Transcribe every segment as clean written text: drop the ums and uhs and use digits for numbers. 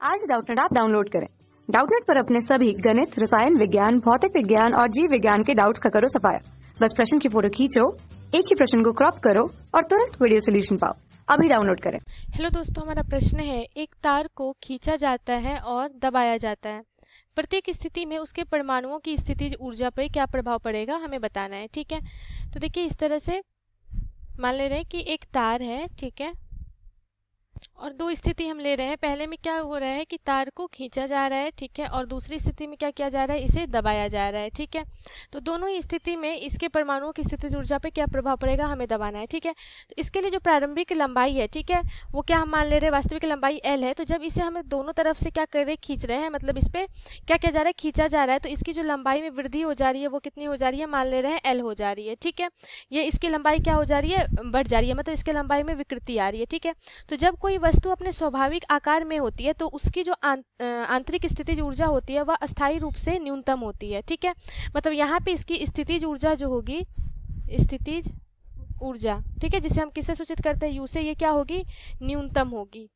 आज Doubtnut app download करें। Doubtnut पर अपने सभी गणित, रसायन विज्ञान, भौतिक विज्ञान और जीव विज्ञान के डाउट्स का करो सफाया। बस प्रश्न की फोटो खींचो, एक ही प्रश्न को क्रॉप करो और तुरंत वीडियो सोल्यूशन पाओ। अभी डाउनलोड करें। हेलो दोस्तों, हमारा प्रश्न है, एक तार को खींचा जाता है और दबाया जाता है। प्रत्येक स्थिति में उसके परमाणुओं की स्थितिज ऊर्जा पर क्या प्रभाव पड़ेगा हमें बताना है। ठीक है, तो देखिए इस तरह से मान ले रहे हैं कि एक तार है, ठीक है, और दो स्थिति हम ले रहे हैं। पहले में क्या हो रहा है कि तार को खींचा जा रहा है, ठीक है, और दूसरी स्थिति में क्या किया जा रहा है, इसे दबाया जा रहा है। ठीक है, तो दोनों ही स्थिति में इसके परमाणुओं की स्थितिज ऊर्जा पे क्या प्रभाव पड़ेगा हमें दबाना है। ठीक है, तो इसके लिए जो प्रारंभिक लंबाई है, ठीक है, वो क्या हम मान ले रहे हैं, वास्तविक लंबाई L है। तो जब इसे हमें दोनों तरफ से क्या कर रहे हैं, खींच रहे हैं, मतलब इस पे क्या किया जा रहा है, खींचा जा रहा है, तो इसकी जो लंबाई में वृद्धि हो जा रही है वो कितनी हो जा रही है, मान ले रहे हैं L हो जा रही है। ठीक है, ये इसकी लंबाई क्या हो जा रही है, बढ़ जा रही है, मतलब इसके लंबाई में विकृति आ रही है। ठीक है, तो जब कोई वस्तु अपने स्वाभाविक आकार में होती है तो उसकी जो आंतरिक स्थितिज ऊर्जा होती है वह अस्थायी रूप से न्यूनतम होती है। ठीक है, मतलब यहाँ पे इसकी स्थितिज ऊर्जा जो होगी, स्थितिज ऊर्जा, ठीक है, जिसे हम किससे सूचित करते हैं, U से, ये क्या होगी, न्यूनतम होगी।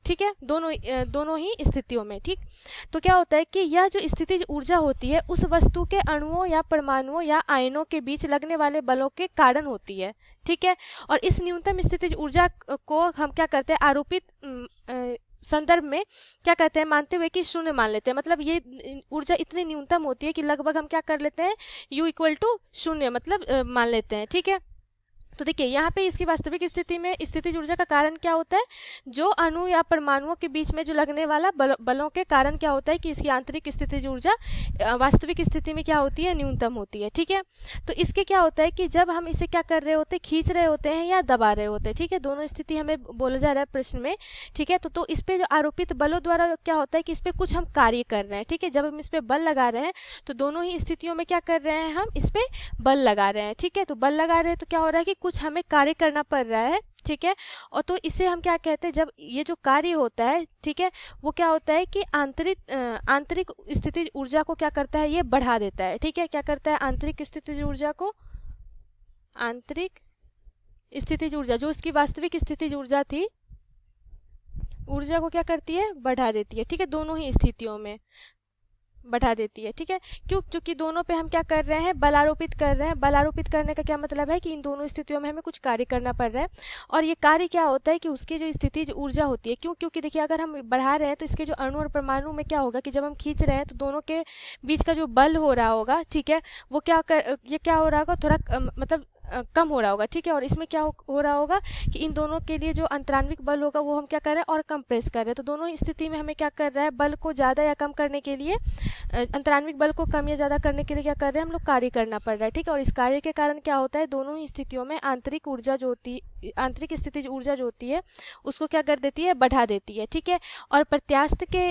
ठीक है, दोनों ही स्थितियों में। ठीक, तो क्या होता है कि यह जो स्थितिज ऊर्जा होती है उस वस्तु के अणुओं या परमाणुओं या आयनों के बीच लगने वाले बलों के कारण होती है। ठीक है, और इस न्यूनतम स्थितिज ऊर्जा को हम क्या करते हैं, आरोपित संदर्भ में क्या कहते हैं, मानते हुए कि शून्य मान लेते हैं। मतलब ये ऊर्जा इतनी न्यूनतम होती है कि लगभग हम क्या कर लेते हैं, U इक्वल टू शून्य मतलब मान लेते हैं। ठीक है, तो देखिए यहाँ पे इसकी वास्तविक स्थिति में स्थितिज ऊर्जा का कारण क्या होता है, जो अणु या परमाणुओं के बीच में जो लगने वाला बलों के कारण क्या होता है कि इसकी आंतरिक स्थितिज ऊर्जा वास्तविक स्थिति में क्या होती है, न्यूनतम होती है। ठीक है, तो इसके क्या होता है कि जब हम इसे क्या कर रहे होते हैं, खींच रहे होते हैं या दबा रहे होते हैं, ठीक है, दोनों स्थिति हमें बोला जा रहा है प्रश्न में। ठीक है, तो इस पे जो आरोपित बलों द्वारा क्या होता है कि इस पे कुछ हम कार्य कर रहे हैं। ठीक है, जब हम इस पे बल लगा रहे हैं तो दोनों ही स्थितियों में क्या कर रहे हैं, हम इस पे बल लगा रहे हैं। ठीक है, तो बल लगा रहे हैं तो क्या हो रहा है कि कुछ हमें कार्य करना पड़ रहा है। ठीक है, और तो इसे हम क्या कहते हैं, जब ये जो कार्य होता है, ठीक है, वो क्या होता है कि आंतरिक स्थितिज ऊर्जा को क्या करता है, ये बढ़ा देता है। ठीक है, क्या करता है, आंतरिक स्थितिज ऊर्जा को, आंतरिक स्थितिज ऊर्जा जो इसकी वास्तविक स्थितिज ऊर्जा थी, ऊर्जा को क्या करती है, बढ़ा देती है। ठीक है, दोनों ही स्थितियों में बढ़ा देती है। ठीक है, क्योंकि दोनों पे हम क्या कर रहे हैं, बल आरोपित कर रहे हैं। बल आरोपित करने का क्या मतलब है कि इन दोनों स्थितियों में हमें कुछ कार्य करना पड़ रहा है, और ये कार्य क्या होता है कि उसकी जो स्थितिज ऊर्जा होती है, क्योंकि देखिए अगर हम बढ़ा रहे हैं तो इसके जो अणु और परमाणु में क्या होगा कि जब हम खींच रहे हैं तो दोनों के बीच का जो बल हो रहा होगा, ठीक है, वो ये क्या हो रहा होगा, थोड़ा मतलब कम हो रहा होगा। ठीक है, और इसमें क्या हो रहा होगा कि इन दोनों के लिए जो अंतरान्विक बल होगा वो हम क्या कर रहे हैं, और कंप्रेस कर रहे हैं। तो दोनों ही स्थिति में हमें क्या कर रहा है, बल को ज़्यादा या कम करने के लिए, अंतरान्विक बल को कम या ज़्यादा करने के लिए क्या कर रहे हैं, हम लोग कार्य करना पड़ रहा है। ठीक है, और इस कार्य के कारण क्या होता है, दोनों ही स्थितियों में आंतरिक ऊर्जा जो होती है, आंतरिक स्थितिज ऊर्जा जो होती है उसको क्या कर देती है, बढ़ा देती है। ठीक है, और प्रत्यास्थ के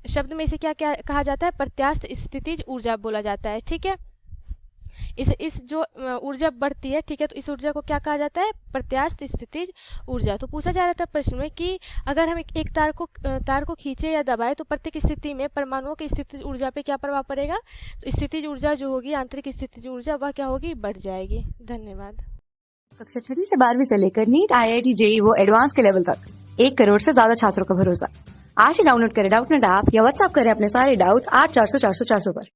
शब्द में इसे क्या क्या कहा जाता है, प्रत्यास्थ स्थितिज ऊर्जा बोला जाता है। ठीक है, इस जो ऊर्जा बढ़ती है, ठीक है, तो इस ऊर्जा को क्या कहा जाता है, प्रत्यास्थ स्थितिज ऊर्जा। तो पूछा जा रहा था प्रश्न में कि अगर हम एक तार को खींचे या दबाए तो प्रत्येक स्थिति में परमाणुओं की स्थितिज ऊर्जा पे क्या प्रभाव पड़ेगा, तो स्थितिज ऊर्जा जो होगी, आंतरिक स्थितिज ऊर्जा, वह क्या होगी, बढ़ जाएगी। धन्यवाद। कक्षा 6 से 12वीं से लेकर नीट, IIT, JEE वो एडवांस के लेवल तक 1 करोड़ से ज्यादा छात्रों का भरोसा। आज ही डाउनलोड करें डाउटनेट ऐप या व्हाट्सएप करें अपने सारे डाउट्स 8400 400 400 पर।